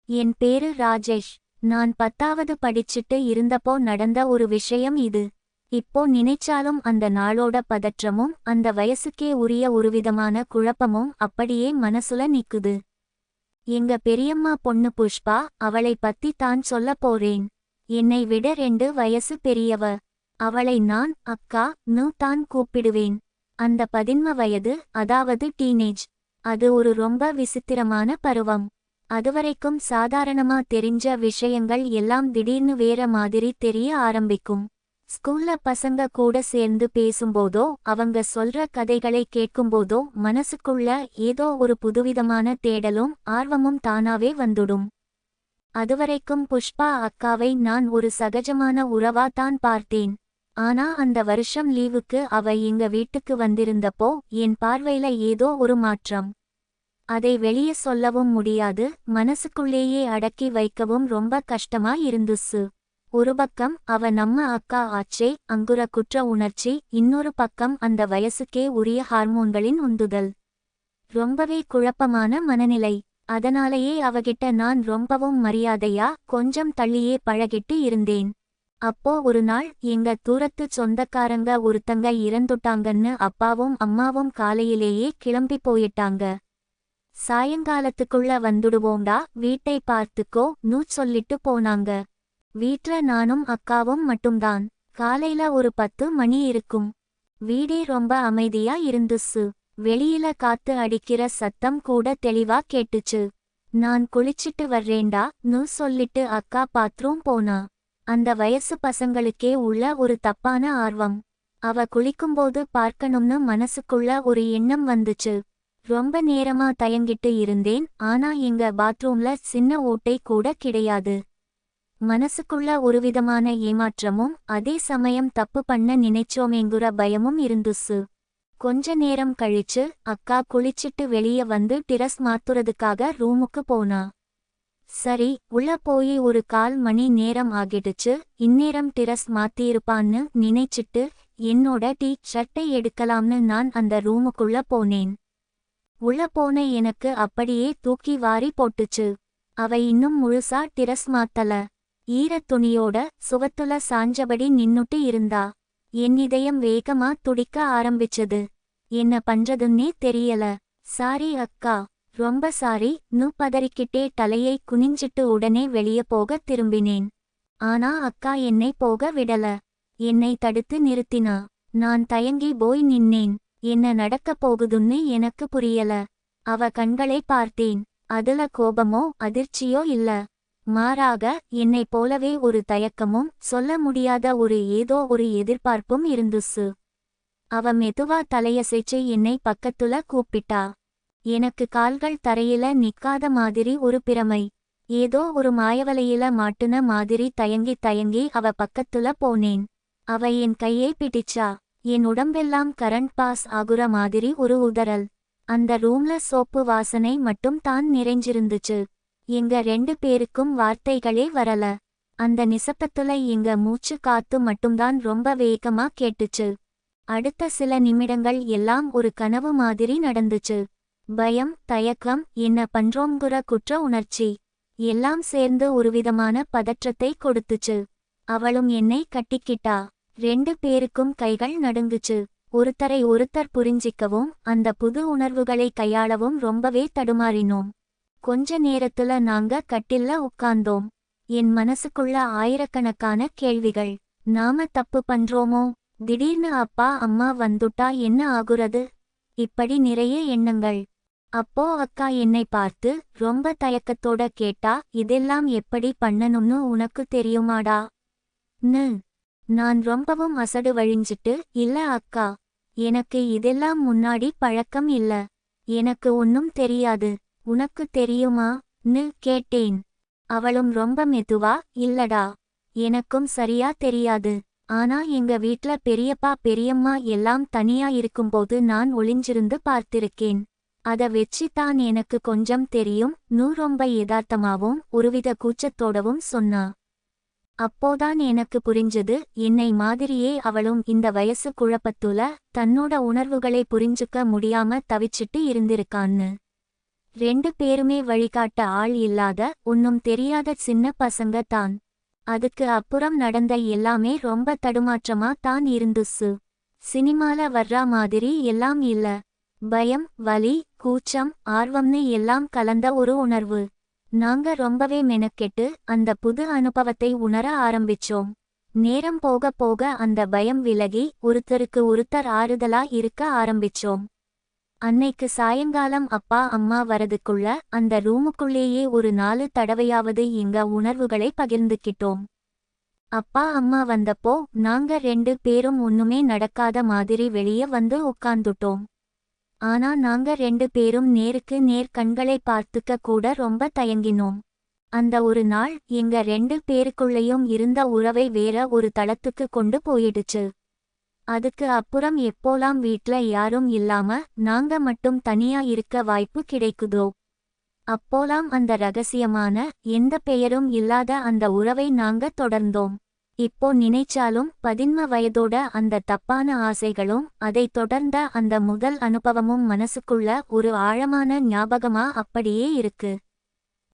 என் பேரு ராஜேஷ். நான் 10வது படிச்சிட்டு இருந்தப்போ நடந்த ஒரு விஷயம் இது. இப்போ நினைச்சாலும் அந்த நாளோட பதற்றமும் அந்த வயசுக்கே உரிய ஒருவிதமான குழப்பமும் அப்படியே மனசுல நிக்குது. எங்க பெரியம்மா பொண்ணு புஷ்பா, அவளை பத்தி தான் சொல்ல போறேன். என்னை விட 2 வயசு பெரியவ. அவளை நான் அக்கா தான் கூப்பிடுவேன். அந்த 11 வயது, அதாவது டீனேஜ். அது ஒரு ரொம்ப விசித்திரமான பருவம். அதுவரைக்கும் சாதாரணமா தெரிஞ்ச விஷயங்கள் எல்லாம் திடீர்னு வேற மாதிரி தெரிய ஆரம்பிக்கும். ஸ்கூல்ல பசங்க கூட சேர்ந்து பேசும்போதோ அவங்க சொல்ற கதைகளை கேட்கும்போதோ மனசுக்குள்ள ஏதோ ஒரு புதுவிதமான தேடலும் ஆர்வமும் தானாவே வந்துடும். அதுவரைக்கும் புஷ்பா அக்காவை நான் ஒரு சகஜமான உறவா தான் பார்த்தேன். ஆனா அந்த வருஷம் லீவுக்கு அவ எங்க வீட்டுக்கு வந்திருந்தப்போ என் பார்வையில ஏதோ ஒரு மாற்றம். அதை வெளியே சொல்லவும் முடியாது, மனசுக்குள்ளேயே அடக்கி வைக்கவும் ரொம்ப கஷ்டமா இருந்துச்சு. ஒரு பக்கம் அவ நம்ம அக்கா ஆச்சே, அங்குற குற்ற உணர்ச்சி. இன்னொரு பக்கம் அந்த வயசுக்கே உரிய ஹார்மோன்களின் உந்துதல். ரொம்பவே குழப்பமான மனநிலை. அதனாலேயே அவகிட்ட நான் ரொம்பவும் மரியாதையா கொஞ்சம் தள்ளியே பழகிட்டு இருந்தேன். அப்போ ஒரு நாள் எங்க தூரத்து சொந்தக்காரங்க ஒருத்தங்க இறந்துட்டாங்கன்னு அப்பாவும் அம்மாவும் காலையிலேயே கிளம்பி போயிட்டாங்க. சாயங்காலத்துக்குள்ள வந்துடுவோம்டா, வீட்டை பார்த்துக்கோன்னு சொல்லிட்டு போனாங்க. வீட்ல நானும் அக்காவும் மட்டும்தான். காலையில ஒரு 10 மணி இருக்கும். வீடே ரொம்ப அமைதியா இருந்துச்சு. வெளியில காத்து அடிக்கிற சத்தம் கூட தெளிவா கேட்டுச்சு. நான் குளிச்சிட்டு வர்றேன்டான்னு சொல்லிட்டு அக்கா பாத்ரூம் போனா. அந்த வயசு பசங்களுக்கே உள்ள ஒரு தப்பான ஆர்வம். அவ குளிக்கும்போது பார்க்கணும்னு மனசுக்குள்ள ஒரு எண்ணம் வந்துச்சு. ரொம்ப நேரமா தயங்கிட்டு இருந்தேன், ஆனா எங்க பாத்ரூம்ல சின்ன ஓட்டை கூட கிடையாது. மனசுக்குள்ள ஒருவிதமான ஏமாற்றமும் அதே சமயம் தப்பு பண்ண நினைச்சோமேங்குற பயமும் இருந்துச்சு. கொஞ்ச நேரம் கழிச்சு அக்கா குளிச்சிட்டு வெளிய வந்து டிரஸ் மாத்துறதுக்காக ரூமுக்கு போனா. சரி, உள்ள போய் ஒரு 1/4 மணி நேரம் ஆகிடுச்சு. இந்நேரம் டிரஸ் மாத்தியிருப்பான்னு நினைச்சிட்டு என்னோட ஷர்ட்டை எடுக்கலாம்னு நான் அந்த ரூமுக்குள்ள போனேன். உள்ள போன எனக்கு அப்படியே தூக்கி வாரி போட்டுச்சு. அவ இன்னும் முழுசா டிரஸ் மாத்தல. ஈரத் துணியோட சுவத்துல சாஞ்சபடி நின்னுட்டு இருந்தா. என் இதயம் வேகமா துடிக்க ஆரம்பிச்சது. என்ன பண்றதுன்னே தெரியல. சாரி அக்கா, ரொம்ப சாரின்னு பதறிக்கிட்டே தலையை குனிஞ்சிட்டு உடனே வெளிய போக திரும்பினேன். ஆனா அக்கா என்னை போக விடல. என்னை தடுத்து நிறுத்தினா. நான் தயங்கி போய் நின்னேன். என்ன நடக்கப் போகுதுன்னு எனக்கு புரியல. அவ கண்களை பார்த்தேன். அதுல கோபமோ அதிர்ச்சியோ இல்ல. மாறாக என்னை போலவே ஒரு தயக்கமும் சொல்ல முடியாத ஏதோ ஒரு எதிர்பார்ப்பும் இருந்துச்சு. அவ மெதுவா தலையசைச்சு என்னை பக்கத்துல கூப்பிட்டா. எனக்கு கால்கள் தரையில நிக்காத மாதிரி ஒரு பிரமை. ஏதோ ஒரு மாயவலையில மாட்டுன மாதிரி தயங்கி தயங்கி அவ பக்கத்துல போனேன். அவ என் கையை பிடிச்சா. என் உடம்பெல்லாம் கரண்ட் பாஸ் ஆகுற மாதிரி ஒரு உதறல். அந்த ரூம்ல சோப்பு வாசனை மட்டும் தான் நிறைஞ்சிருந்துச்சு. எங்க 2 பேருக்கும் வார்த்தைகளே வரல. அந்த நிசப்தத்துல எங்க மூச்சு காத்து மட்டும்தான் ரொம்ப வேகமா கேட்டுச்சு. அடுத்த சில நிமிடங்கள் எல்லாம் ஒரு கனவு மாதிரி நடந்துச்சு. பயம், தயக்கம், என்ன பண்றோம்ங்குற குற்ற உணர்ச்சி எல்லாம் சேர்ந்து ஒருவிதமான பதற்றத்தை கொடுத்துச்சு. அவளும் என்னை கட்டிக்கிட்டா. 2 பேருக்கும் கைகள் நடுங்குச்சு. ஒருத்தரை ஒருத்தர் புரிஞ்சிக்கவும் அந்த புது உணர்வுகளை கையாளவும் ரொம்பவே தடுமாறினோம். கொஞ்ச நேரத்துல நாங்க கட்டில்ல உட்கார்ந்தோம். என் மனசுக்குள்ள ஆயிரக்கணக்கான கேள்விகள். நாம தப்பு பண்றோமோ? திடீர்னு அப்பா அம்மா வந்துட்டா என்ன ஆகுறது? இப்படி நிறைய எண்ணங்கள். அப்போ அக்கா என்னை பார்த்து ரொம்ப தயக்கத்தோட கேட்டா, இதெல்லாம் எப்படி பண்ணணும்னு உனக்கு தெரியுமாடா? நான் ரொம்பவும் அசடு வழிஞ்சிட்டு, இல்ல அக்கா, எனக்கு இதெல்லாம் முன்னாடி பழக்கம் இல்ல. எனக்கு ஒன்னும் தெரியாது. உனக்கு தெரியுமா?ன்னு கேட்டேன். அவளும் ரொம்ப மெதுவா, இல்லடா, எனக்கும் சரியா தெரியாது. ஆனா எங்க வீட்ல பெரியப்பா பெரியம்மா எல்லாம் தனியா இருக்கும்போது நான் ஒளிஞ்சிருந்து பார்த்திருக்கேன். அத வெச்சித்தான் எனக்கு கொஞ்சம் தெரியும் ரொம்ப யதார்த்தமாவும் ஒருவித கூச்சத்தோடவும் சொன்னா. அப்போதான் எனக்கு புரிஞ்சது, என்னை மாதிரியே அவளும் இந்த வயசு குழப்பத்துல தன்னோட உணர்வுகளை புரிஞ்சுக்க முடியாம தவிச்சிட்டு இருந்திருக்கான்னு. 2 பேருமே வழிகாட்ட ஆள் இல்லாத ஒன்னும் தெரியாத சின்ன பசங்க தான். அதுக்கு அப்புறம் நடந்த எல்லாமே ரொம்ப தடுமாற்றமா தான் இருந்துச்சு. சினிமால வர்றா மாதிரி எல்லாம் இல்ல. பயம், வலி, கூச்சம், ஆர்வம்னு எல்லாம் கலந்த ஒரு உணர்வு. நாங்க ரொம்பவே மெனக்கெட்டு அந்த புது அனுபவத்தை உணர ஆரம்பிச்சோம். நேரம் போக போக அந்த பயம் விலகி ஒருத்தருக்கு ஒருத்தர் ஆறுதலா இருக்க ஆரம்பிச்சோம். அன்னைக்கு சாயங்காலம் அப்பா அம்மா வரதுக்குள்ள அந்த ரூமுக்குள்ளேயே ஒரு 4 தடவையாவது எங்க உணர்வுகளை பகிர்ந்துக்கிட்டோம். அப்பா அம்மா வந்தப்போ நாங்க 2 பேரும் ஒண்ணுமே நடக்காத மாதிரி வெளியே வந்து உட்கார்ந்துட்டோம். ஆனா நாங்க 2 பேரும் நேருக்கு நேர் கண்களை பார்த்துக்க கூட ரொம்ப தயங்கினோம். அந்த ஒரு நாள் எங்க 2 பேருக்குள்ளேயும் இருந்த உறவை வேற ஒரு தளத்துக்கு கொண்டு போயிடுச்சு. அதுக்கு அப்புறம் எப்போலாம் வீட்ல யாரும் இல்லாம நாங்க மட்டும் தனியா இருக்க வாய்ப்பு கிடைக்குதோ அப்போலாம் அந்த ரகசியமான எந்த பெயரும் இல்லாத அந்த உறவை நாங்க தொடர்ந்தோம். இப்போ நினைச்சாலும் 13 வயதோட அந்த தப்பான ஆசைகளும் அதை தொடர்ந்த அந்த முதல் அனுபவமும் மனசுக்குள்ள ஒரு ஆழமான ஞாபகமா அப்படியே இருக்கு.